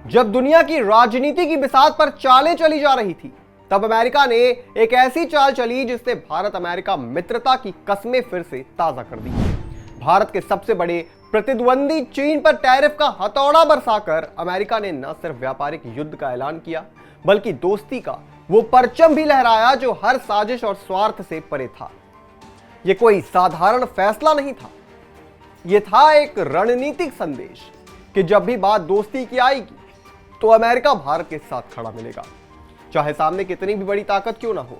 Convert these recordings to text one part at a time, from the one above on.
जब दुनिया की राजनीति की बिसात पर चालें चली जा रही थी, तब अमेरिका ने एक ऐसी चाल चली जिसने भारत अमेरिका मित्रता की कस्में फिर से ताजा कर दी। भारत के सबसे बड़े प्रतिद्वंदी चीन पर टैरिफ का हथौड़ा बरसाकर अमेरिका ने न सिर्फ व्यापारिक युद्ध का ऐलान किया, बल्कि दोस्ती का वो परचम भी लहराया जो हर साजिश और स्वार्थ से परे था। यह कोई साधारण फैसला नहीं था, यह था एक रणनीतिक संदेश कि जब भी बात दोस्ती की आएगी तो अमेरिका भारत के साथ खड़ा मिलेगा, चाहे सामने कितनी भी बड़ी ताकत क्यों ना हो।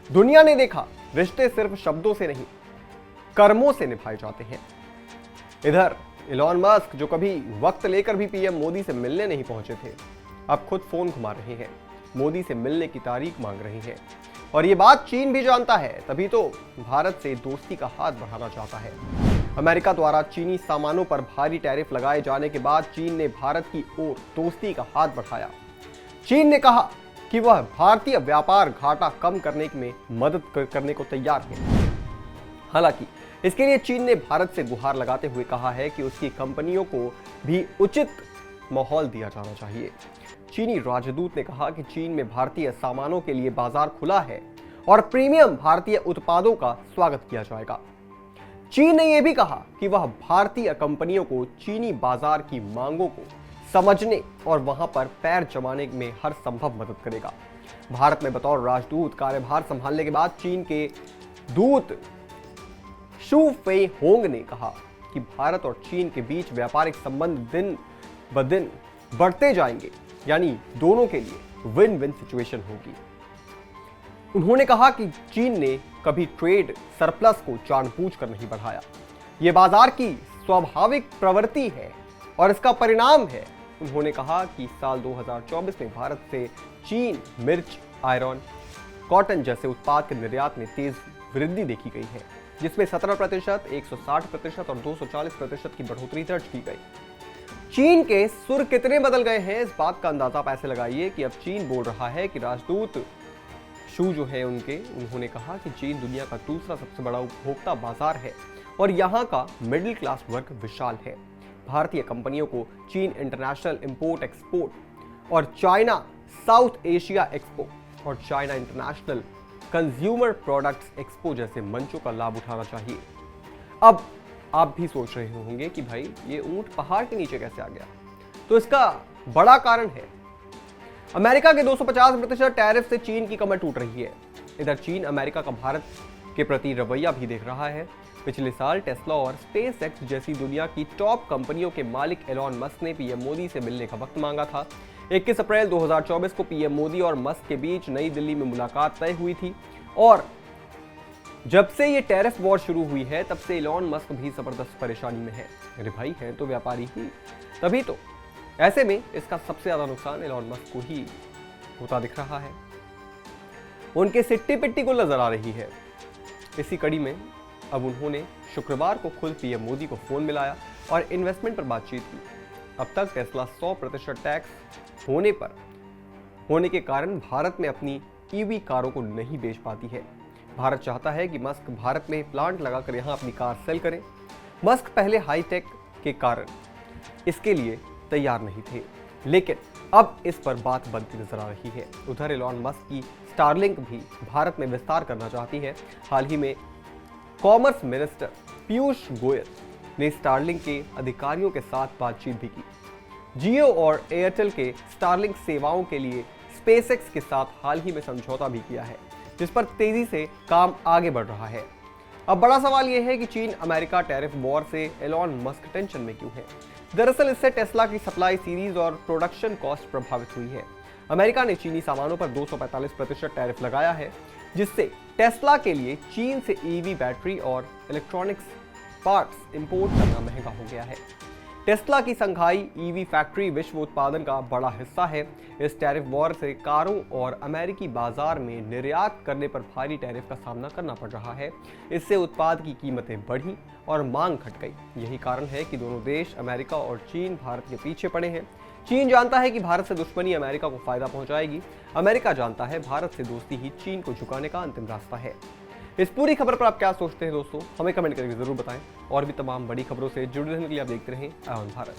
दुनिया ने देखा, रिश्ते सिर्फ शब्दों से नहीं, कर्मों से निभाए जाते हैं। इधर इलॉन मस्क, जो कभी वक्त लेकर भी पीएम मोदी से मिलने नहीं पहुंचे थे, अब खुद फोन घुमा रहे हैं, मोदी से मिलने की तारीख मांग रहे हैं। और ये बात चीन भी जानता है, तभी तो भारत से दोस्ती का हाथ बढ़ाना चाहता है। अमेरिका द्वारा चीनी सामानों पर भारी टैरिफ लगाए जाने के बाद चीन ने भारत की ओर दोस्ती का हाथ बढ़ाया। चीन ने कहा कि वह भारतीय व्यापार घाटा कम करने में मदद करने को तैयार है। हालांकि इसके लिए चीन ने भारत से गुहार लगाते हुए कहा है कि उसकी कंपनियों को भी उचित माहौल दिया जाना चाहिए। चीनी राजदूत ने कहा कि चीन में भारतीय सामानों के लिए बाजार खुला है और प्रीमियम भारतीय उत्पादों का स्वागत किया जाएगा। चीन ने यह भी कहा कि वह भारतीय कंपनियों को चीनी बाजार की मांगों को समझने और वहां पर पैर जमाने में हर संभव मदद करेगा। भारत में बतौर राजदूत कार्यभार संभालने के बाद चीन के दूत शू फेई होंग ने कहा कि भारत और चीन के बीच व्यापारिक संबंध दिन ब दिन बढ़ते जाएंगे, यानी दोनों के लिए विन विन सिचुएशन होगी। उन्होंने कहा कि चीन ने कभी ट्रेड सरप्लस को जानबूझकर नहीं बढ़ाया, यह बाजार की स्वाभाविक प्रवृत्ति है और इसका परिणाम है। उन्होंने कहा कि साल 2024 में भारत से चीन मिर्च, आयरन, कॉटन जैसे उत्पाद के निर्यात में तेज वृद्धि देखी गई है, जिसमें 17%, 160% और 240% की बढ़ोतरी दर्ज की गई। चीन के सुर कितने बदल गए हैं, इस बात का अंदाजा आप ऐसे लगाइए कि अब चीन बोल रहा है कि राजदूत शू जो है उन्होंने कहा कि चीन दुनिया का दूसरा सबसे बड़ा उपभोक्ता बाजार है और यहाँ का मिडिल क्लास वर्ग विशाल है। भारतीय कंपनियों को चीन इंटरनेशनल इंपोर्ट एक्सपोर्ट और चाइना साउथ एशिया एक्सपो और China international consumer products expo जैसे मंचों का लाभ उठाना चाहिए। अब आप भी सोच रहे होंगे कि भाई ये ऊंट पहाड़ के नीचे कैसे आ गया, तो इसका बड़ा कारण है अमेरिका के 250% टैरिफ से चीन की कमर टूट रही है। इधर चीन अमेरिका का भारत के प्रति रवैया भी देख रहा है। पिछले साल टेस्ला और स्पेस एक्स जैसी दुनिया की टॉप कंपनियों के मालिक एलॉन मस्क ने पीएम मोदी से मिलने का वक्त मांगा था। 21 अप्रैल 2024 को पीएम मोदी और मस्क के बीच नई दिल्ली में मुलाकात तय हुई थी और जब से ये टैरिफ वॉर शुरू हुई है तब से एलॉन मस्क भी जबरदस्त परेशानी में है। अरे भाई, है तो व्यापारी ही, तभी तो ऐसे में इसका सबसे ज्यादा नुकसान एलॉन मस्क को ही होता दिख रहा है। उनके सिट्टी पिट्टी को नजर आ रही है। इसी कड़ी में अब उन्होंने शुक्रवार को खुद पीएम मोदी को फोन मिलाया और इन्वेस्टमेंट पर बातचीत की। अब तक टेस्ला 100% टैक्स होने के कारण भारत में अपनी ईवी कारों को नहीं बेच पाती है। भारत चाहता है कि मस्क भारत में प्लांट लगाकर यहां अपनी कार सेल करे। मस्क पहले हाईटेक के कारण इसके लिए तैयार नहीं थे, लेकिन अब इस पर बात बनती नजर आ रही है। उधर एलॉन मस्क की स्टारलिंक भी भारत में विस्तार करना चाहती है। हाल ही में कॉमर्स मिनिस्टर पीयूष गोयल ने स्टारलिंक के अधिकारियों के साथ बातचीत भी की। जियो और एयरटेल के स्टारलिंक सेवाओं के लिए स्पेसएक्स के साथ हाल ही में समझौता भी किया है, जिस पर तेजी से काम आगे बढ़ रहा है। अब बड़ा सवाल यह है कि चीन अमेरिका टैरिफ वॉर से एलॉन मस्क टेंशन में क्यों है। दरअसल इससे टेस्ला की सप्लाई सीरीज और प्रोडक्शन कॉस्ट प्रभावित हुई है। अमेरिका ने चीनी सामानों पर 245% टैरिफ लगाया है, जिससे टेस्ला के लिए चीन से ईवी बैटरी और इलेक्ट्रॉनिक्स पार्ट्स इंपोर्ट करना महंगा हो गया है। टेस्ला की संघाई ईवी फैक्ट्री विश्व उत्पादन का बड़ा हिस्सा है। इस टैरिफ वॉर से कारों और अमेरिकी बाजार में निर्यात करने पर भारी टैरिफ का सामना करना पड़ रहा है। इससे उत्पाद की कीमतें बढ़ी और मांग घट गई। यही कारण है कि दोनों देश अमेरिका और चीन भारत के पीछे पड़े हैं। चीन जानता है कि भारत से दुश्मनी अमेरिका को फायदा पहुंचाएगी। अमेरिका जानता है भारत से दोस्ती ही चीन को झुकाने का अंतिम रास्ता है। इस पूरी खबर पर आप क्या सोचते हैं दोस्तों, हमें कमेंट करके जरूर बताएं और भी तमाम बड़ी खबरों से जुड़े रहने के लिए आप देखते रहें ION भारत।